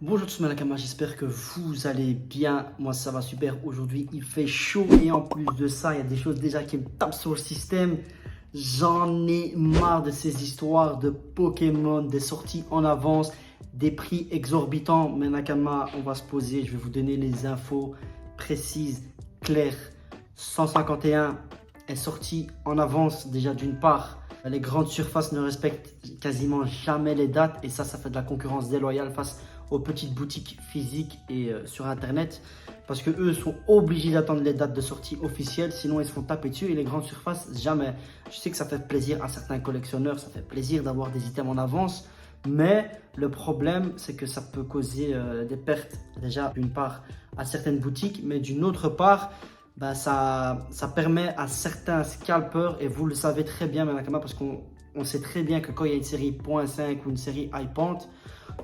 Bonjour tous mes Nakama, j'espère que vous allez bien. Moi ça va super. Aujourd'hui il fait chaud et en plus de ça, il y a des choses déjà qui me tapent sur le système. J'en ai marre de ces histoires de Pokémon, des sorties en avance, des prix exorbitants. Mes Nakama, on va se poser, je vais vous donner les infos précises, claires. 151 est sorti en avance déjà d'une part. Les grandes surfaces ne respectent quasiment jamais les dates et ça fait de la concurrence déloyale face aux petites boutiques physiques et sur internet parce que eux sont obligés d'attendre les dates de sortie officielles, sinon ils se font taper dessus. Et les grandes surfaces jamais. Je sais que ça fait plaisir à certains collectionneurs, ça fait plaisir d'avoir des items en avance, mais le problème c'est que ça peut causer des pertes déjà d'une part à certaines boutiques, mais d'une autre part ça permet à certains scalpers, et vous le savez très bien Nakama, parce qu'on sait très bien que quand il y a une série .5 ou une série hypante,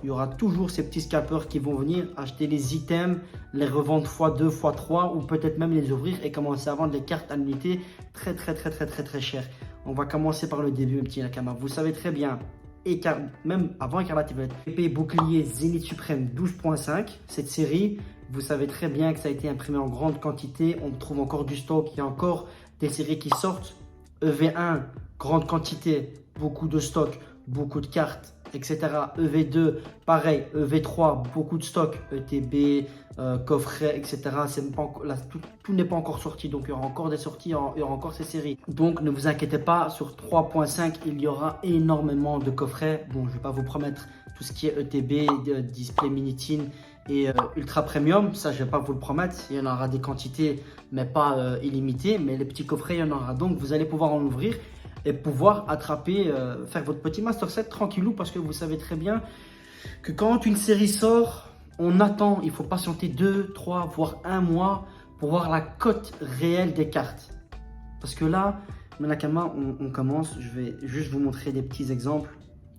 il y aura toujours ces petits scalpers qui vont venir acheter les items, les revendre x2, x3 ou peut-être même les ouvrir et commencer à vendre les cartes à l'unité très cher. On va commencer par le début, mes petits Nakama. Vous savez très bien, même avant Écarlate et Violette, épée bouclier Zénith Suprême 12.5, cette série, vous savez très bien que ça a été imprimé en grande quantité. On trouve encore du stock, il y a encore des séries qui sortent. EV1, grande quantité, beaucoup de stock, beaucoup de cartes, etc. EV2, pareil. EV3, beaucoup de stock, ETB, coffret, etc. Tout n'est pas encore sorti, donc il y aura encore des sorties, il y aura encore ces séries. Donc ne vous inquiétez pas, sur 3.5, il y aura énormément de coffrets. Bon, je ne vais pas vous promettre tout ce qui est ETB, display Minitin et ultra premium, ça je vais pas vous le promettre. Il y en aura des quantités mais pas illimitées, mais les petits coffrets il y en aura, donc vous allez pouvoir en ouvrir et pouvoir attraper, faire votre petit master set tranquillou, parce que vous savez très bien que quand une série sort, on attend, il faut patienter 2, 3 voire 1 mois pour voir la cote réelle des cartes. Parce que là, Nakama, on commence, je vais juste vous montrer des petits exemples.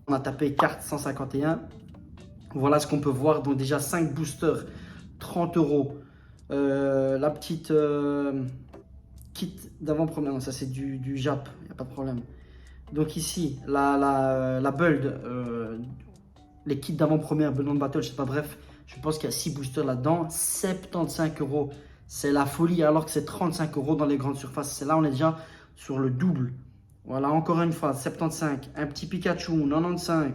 On a tapé carte 151. Voilà ce qu'on peut voir. Donc déjà 5 boosters, 30 euros. La petite kit d'avant-première, ça c'est du Jap, il n'y a pas de problème. Donc ici, la build, les kits d'avant-première, Build on Battle, je sais pas, bref, je pense qu'il y a 6 boosters là-dedans. 75 euros, c'est la folie, alors que c'est 35 euros dans les grandes surfaces. C'est là, on est déjà sur le double. Voilà, encore une fois, 75. Un petit Pikachu, 95.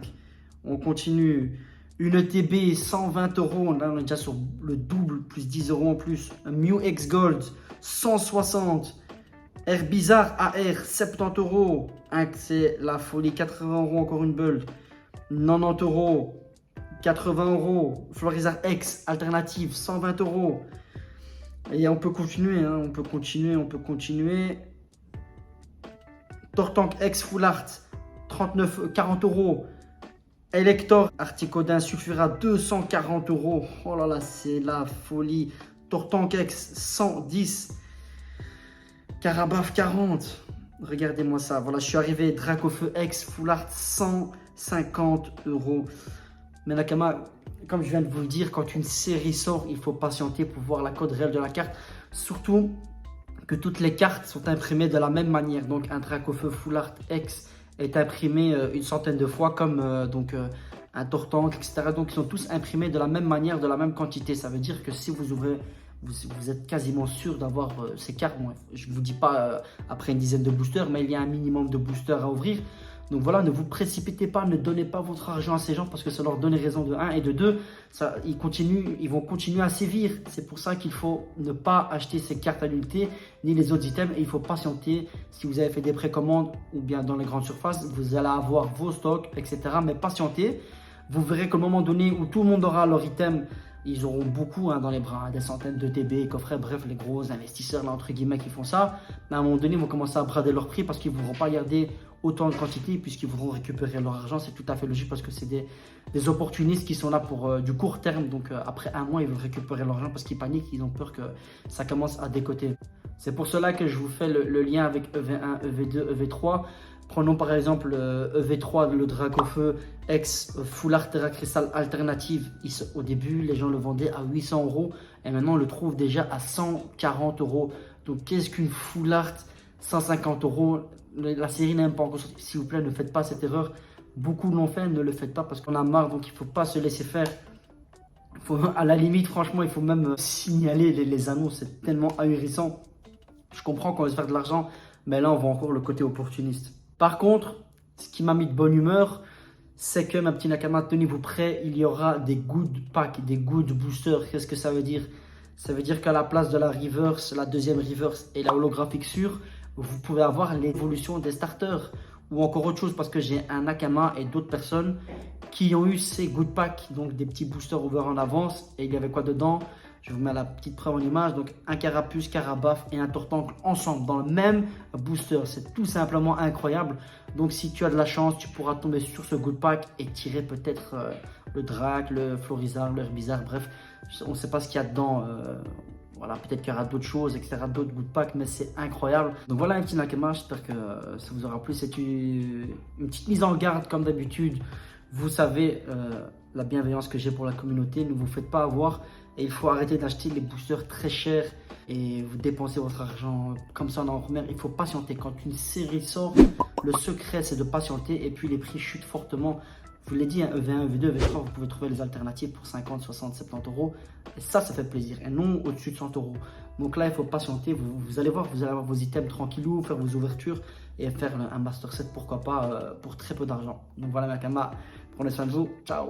On continue. Une ETB, 120 euros. Là, on est déjà sur le double, plus 10 euros en plus. Un Mew X Gold, 160. Air Bizarre AR, 70 euros. C'est la folie, 80 euros, encore une build. 90 euros. 80 euros. Florizard X, alternative, 120 euros. Et on peut continuer, hein, on peut continuer. Tortank X Full Art, 40 euros. Elector Articodin suffira 240 euros. Oh là là, c'est la folie. Tortank X 110. Carabaf 40. Regardez-moi ça. Voilà, je suis arrivé. Dracofeu X Full Art 150 euros. Mais Nakama, comme je viens de vous le dire, quand une série sort, il faut patienter pour voir la cote réelle de la carte. Surtout que toutes les cartes sont imprimées de la même manière. Donc un Dracofeu Full Art X est imprimé une centaine de fois, comme un Tortank, etc. Donc ils sont tous imprimés de la même manière, de la même quantité. Ça veut dire que si vous ouvrez, vous êtes quasiment sûr d'avoir ces cartes. Bon, je ne vous dis pas après une dizaine de boosters, mais il y a un minimum de boosters à ouvrir. Donc voilà, ne vous précipitez pas, ne donnez pas votre argent à ces gens, parce que ça leur donne raison de 1 et de 2. Ils vont continuer à sévir. C'est pour ça qu'il faut ne pas acheter ces cartes à l'unité ni les autres items, et il faut patienter. Si vous avez fait des précommandes ou bien dans les grandes surfaces, vous allez avoir vos stocks, etc. Mais patientez. Vous verrez qu'au moment donné où tout le monde aura leur item, ils auront beaucoup dans les bras, des centaines de TB, coffrets, bref, les gros investisseurs là, entre guillemets, qui font ça. Mais à un moment donné, ils vont commencer à brader leur prix parce qu'ils ne voudront pas garder autant de quantité, puisqu'ils voudront récupérer leur argent. C'est tout à fait logique, parce que c'est des opportunistes qui sont là pour du court terme. Donc après 1 mois, ils veulent récupérer leur argent parce qu'ils paniquent, ils ont peur que ça commence à décoter. C'est pour cela que je vous fais le lien avec EV1, EV2, EV3. Prenons par exemple EV3, le Dracofeu X Full Art Terra Crystal Alternative. Au début, les gens le vendaient à 800 euros et maintenant on le trouve déjà à 140 euros. Donc qu'est-ce qu'une Full Art 150 euros? La série n'est même pas encore sortie. S'il vous plaît, ne faites pas cette erreur. Beaucoup l'ont fait, ne le faites pas parce qu'on a marre. Donc il ne faut pas se laisser faire. À la limite, franchement, il faut même signaler les annonces. C'est tellement ahurissant. Je comprends qu'on veut se faire de l'argent, mais là, on voit encore le côté opportuniste. Par contre, ce qui m'a mis de bonne humeur, c'est que, ma petite Nakama, tenez-vous prêts, il y aura des good packs, des good boosters. Qu'est-ce que ça veut dire? Ça veut dire qu'à la place de la reverse, la deuxième reverse et la holographique sûre, vous pouvez avoir l'évolution des starters. Ou encore autre chose, parce que j'ai un Nakama et d'autres personnes qui ont eu ces good packs, donc des petits boosters ouverts en avance. Et il y avait quoi dedans? Je vous mets la petite preuve en image. Donc un Carapuce, Carabaf et un Tortangle ensemble dans le même booster. C'est tout simplement incroyable. Donc si tu as de la chance, tu pourras tomber sur ce good pack et tirer peut-être le Drac, le Florizarre, le Herbizarre. Bref, on ne sait pas ce qu'il y a dedans. Voilà, peut-être qu'il y aura d'autres choses, etc., d'autres good packs, mais c'est incroyable. Donc voilà un petit Nakama, j'espère que ça vous aura plu. C'est une petite mise en garde comme d'habitude. Vous savez la bienveillance que j'ai pour la communauté, ne vous faites pas avoir. Et il faut arrêter d'acheter les boosters très chers et vous dépensez votre argent comme ça en première. Il faut patienter. Quand une série sort, le secret c'est de patienter et puis les prix chutent fortement. Je vous l'ai dit, EV1, EV2, EV3, vous pouvez trouver les alternatives pour 50, 60, 70 euros. Et ça fait plaisir. Et non au-dessus de 100 euros. Donc là, il faut patienter. Vous allez voir, vous allez avoir vos items tranquillou, faire vos ouvertures et faire un Master Set, pourquoi pas, pour très peu d'argent. Donc voilà, Nakama, prenez soin de vous. Ciao.